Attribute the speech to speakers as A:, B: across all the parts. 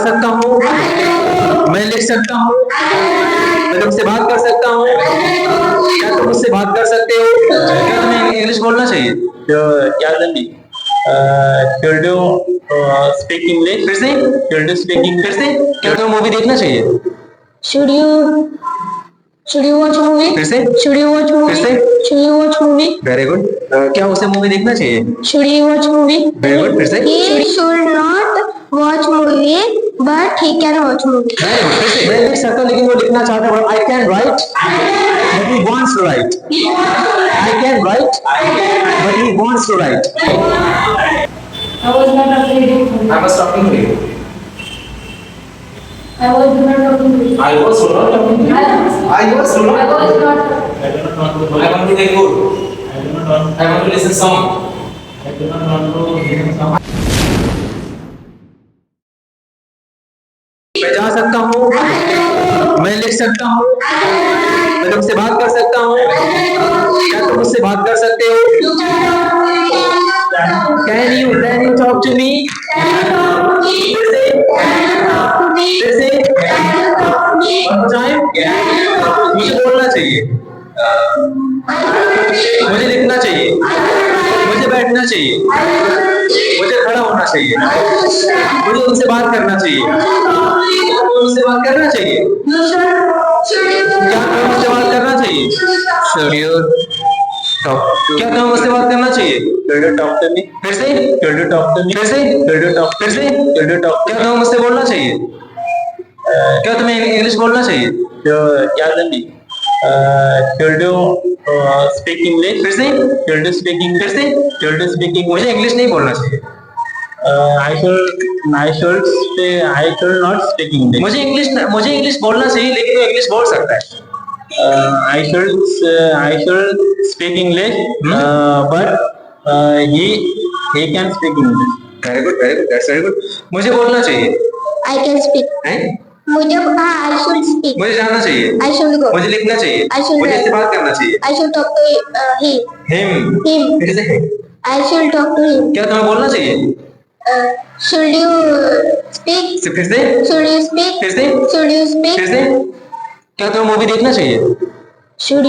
A: सकता हूँ, मैं लिख सकता हूँ, मैं तुमसे बात कर सकता हूँ, क्या तुम मुझसे बात कर सकते हो? क्या तुम्हें इंग्लिश बोलना चाहिए?
B: क्या जल्दी should you speak English?
A: फिर से
B: Should you speak
A: फिर
B: English?
A: से क्या तुम्हें मूवी देखना चाहिए?
C: Should you watch movie?
A: फिर से
C: Should you watch
A: फिर
C: movie?
A: से
C: Should you watch movie?
A: Very good. क्या उसे मूवी देखना चाहिए?
C: Should he watch movie?
A: Very good. फिर से
C: He should not watch movie, but he can watch movie.
A: Very good. फिर से मैं लिख सकता हूँ लेकिन वो लिखना चाहता है। I can write but he wants to write. I can write but he wants to write.
D: I was not afraid.
A: I was talking to you.
D: I was not talking to you.
A: I was not talking to you. I was
D: I
A: not.
D: was not.
B: I do not want to.
A: I want to get good.
B: I do not want.
A: I want to listen song.
B: I do not want to listen song.
A: मैं जा सकता हूँ, मैं लिख सकता हूँ, मैं तुमसे बात कर सकता हूँ, क्या तुम मुझसे बात कर सकते हो? Can you talk to me? फिर से one more time. मुझे बोलना चाहिए, मुझे लिखना चाहिए, मुझे बैठना चाहिए, मुझे खड़ा होना चाहिए, मुझे उनसे बात करना चाहिए, उनसे बात करना चाहिए, क्या तुम्हें मुझसे बात करना चाहिए?
B: Should you talk to?
A: क्या तुम्हें मुझसे बात करना चाहिए?
B: Should you talk to me?
A: फिर से
B: Should you talk to me?
A: फिर से
B: Should you talk?
A: फिर से
B: Should you talk?
A: क्या तुम्हें मुझसे बोलना चाहिए? क्या तुम्हें इंग्लिश बोलना चाहिए?
B: क्या जल्दी should you speak English?
A: फिर से
B: Should you speak
A: फिर
B: English?
A: से
B: Should you speak English?
A: मुझे इंग्लिश नहीं बोलना चाहिए।
B: I should not speak English.
A: मुझे इंग्लिश बोलना चाहिए लेकिन वो इंग्लिश बोल सकता है।
B: I should speak English, but he can speak English.
A: Very good that's very good. मुझे बोलना चाहिए,
C: I can speak.
A: हैं?
C: I should speak.
A: मुझे जानना चाहिए,
C: I should go.
A: मुझे लिखना चाहिए,
C: I should
A: मुझे
C: write.
A: इससे बात करना चाहिए।
C: I should talk to him.
A: Him
C: Him.
A: फिर से
C: I should talk to him.
A: क्या तुम्हें बोलना चाहिए?
C: Should you speak?
A: फिर से
C: Should you speak?
A: फिर से
C: Should you speak?
A: फिर से क्या तुम्हें मूवी देखना चाहिए?
C: Should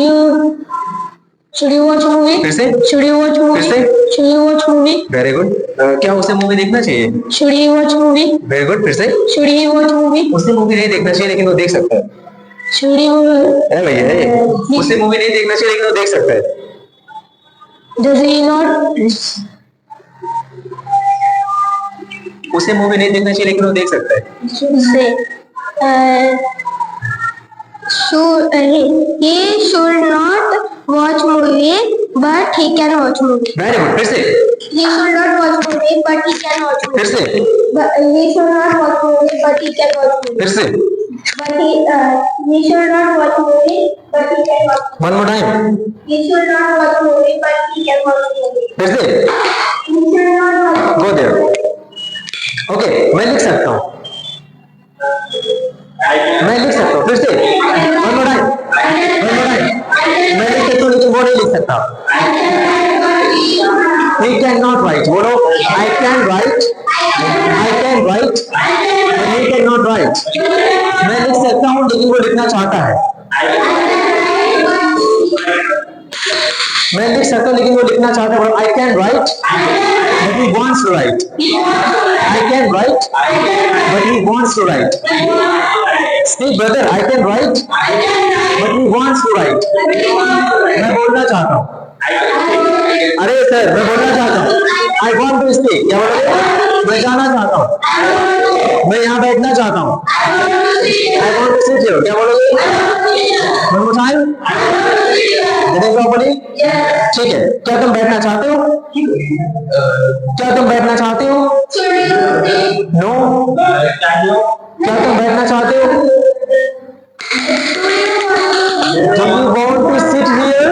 C: you watch movie?
A: फिर से
C: Should you watch movie?
A: फिर से
C: Should you watch movie?
A: Very good. क्या उसे मूवी देखना चाहिए?
C: Should he watch movie?
A: Very good. फिर से
C: Should he watch movie?
A: उसे मूवी नहीं देखना चाहिए लेकिन वो देख सकता है।
C: Should you?
A: है भैया, उसे मूवी नहीं देखना चाहिए लेकिन वो देख सकता है।
C: Does he not?
A: उसे मूवी नहीं देखना चाहिए लेकिन वो देख सकता है।
C: Say. He should not watch movie, but he can watch movie.
A: Very good. फिर से
C: He should not watch movie, but he can watch
A: फिर
C: movie.
A: से
C: But he should not watch movie, but he can watch movie.
A: फिर से
C: But he should not watch movie, but he can watch.
A: One more time.
C: He should not watch movie, but he can watch movie.
A: फिर से
C: He should not watch.
A: Go there. Okay, मैं लिख सकता हूँ, मैं लिख सकता हूँ। फिर से वन मोर टाइम, मैं लिख सकता हूँ लेकिन वो नहीं लिख सकता। He cannot write. बोलो, I can write, but he cannot write. मैं लिख सकता हूँ लेकिन वो लिखना चाहता है। मैं लिख सकता हूँ लेकिन वो लिखना चाहता है। I can write, but he wants to write. I can write, but he wants to write. Speak brother, I can write, but he wants to write. मैं बोलना चाहता हूँ। अरे सर, मैं बोलना चाहता हूँ। I want to speak. क्या बोलोगे? मैं जाना चाहता हूँ, मैं यहाँ बैठना चाहता हूँ। I want to sit here. क्या बोलोगे? One more time. Did I properly? ठीक है। क्या तुम बैठना चाहते हो? क्या तुम बैठना चाहते हो? नो। क्या तुम बैठना चाहते हो? Do you want to sit here?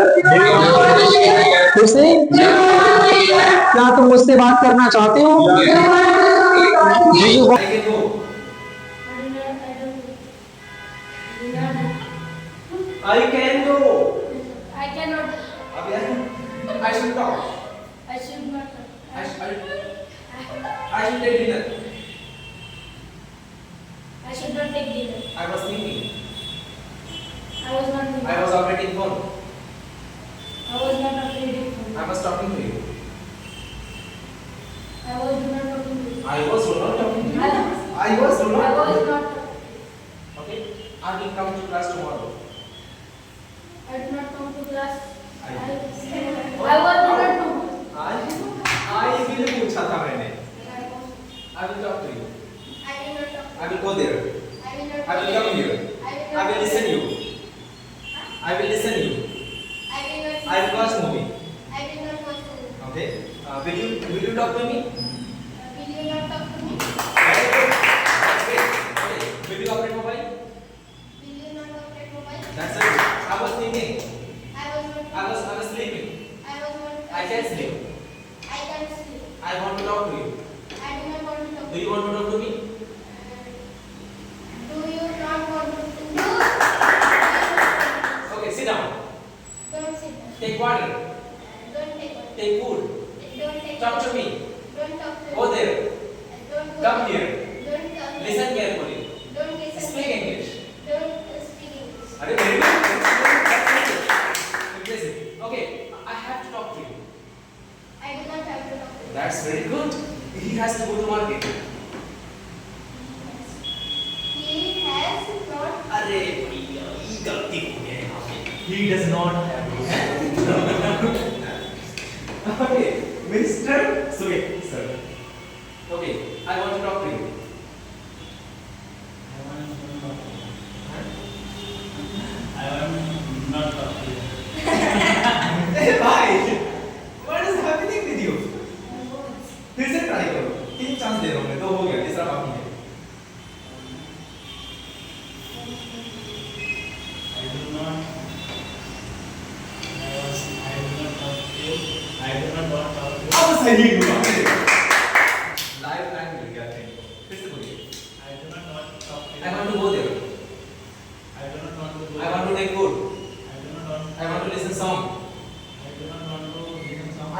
A: फिर से क्या तुम मुझसे बात करना चाहते हो? Do you want?
E: I can do.
D: I cannot.
E: I should talk.
D: I should not.
E: I should take dinner.
D: should not take dinner.
E: I was thinking.
D: I was not thinking.
E: I was operating phone.
D: I was not upgrading phone.
E: I was talking to you.
D: I was not talking to you.
E: I was not talking to you.
D: I
E: I was
D: I
E: not.
D: was not.
E: Okay. I will come to class tomorrow.
D: I did not come to class.
E: I-
D: I was not to.
E: I will पूछा था मैंने. I will talk to you.
D: I did not talk.
E: I will go there.
D: I will not.
E: I will come here. I will listen you. I will listen you.
D: I will not.
E: I will watch movie.
D: I will not watch movie.
E: Okay. Will you talk to me?
D: Will you not talk to me?
E: Very good. That's great. Okay. Will you operate mobile?
D: Will you not operate mobile?
E: That's it. I was thinking.
D: I was not.
E: I was sleeping.
D: I was not.
E: I can't sleep.
D: I can't sleep.
E: I want to talk to you.
D: I do not want to talk.
E: Do you want to talk to me?
D: Do you not want to? No.
E: Okay. Sit down.
D: Don't sit down.
E: Take water.
D: Don't take one.
E: Take food.
D: Don't take.
E: Talk to me.
D: Don't talk to
E: Go there.
D: Don't go.
E: Come here.
D: Don't come.
E: Listen carefully.
D: Don't listen.
E: Speak English.
D: Don't speak English.
E: Are you very good? Impressive. Okay. I have to talk to you.
D: I do not have to talk to you.
E: That's very good. He has to go to market.
D: He has not.
E: अरे भैया ये गलती हो गया यहाँ पे. He does not have to. Okay, Mr. Sumit, sir. Okay, I want to talk to you. Hey, bhai. What is happening with you? फिर से ट्राई करो. 3 चांस दे रहा हूँ मैं. 2 हो गया. तीसरा बाकी है. अब सही हुआ. लाइव लाइन मिल गया थे. फिर से बोलिए. I want to go there. I want to take food. I want to listen song.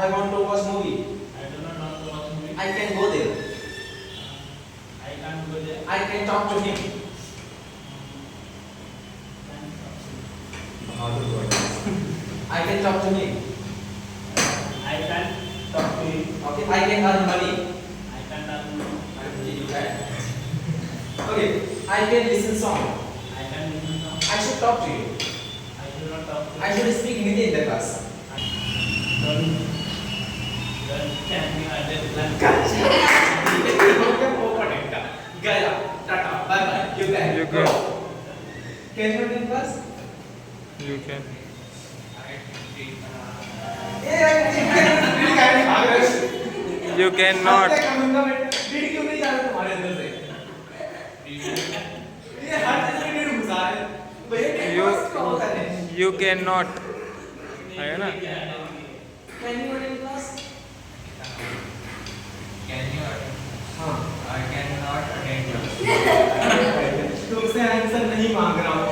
E: I want to watch movie. I can go there. I can talk to him. I can talk to him. Okay, I can earn money. You can. Okay, I can listen song. I should talk to you. I should speak Hindi in the class. Gaya, tata, bye bye. You can.
B: You
E: Go.
B: can.
E: Can you attend class?
B: You can. You cannot.
E: DD क्यों नहीं जा रहा तुम्हारे अंदर से? ये हर चीज में डीडी घुसा है. भैया
B: You
E: क्या होता है?
B: you cannot. है ना?
E: Can you attend class? हाँ. तुमसे आंसर नहीं मांग रहा हूँ.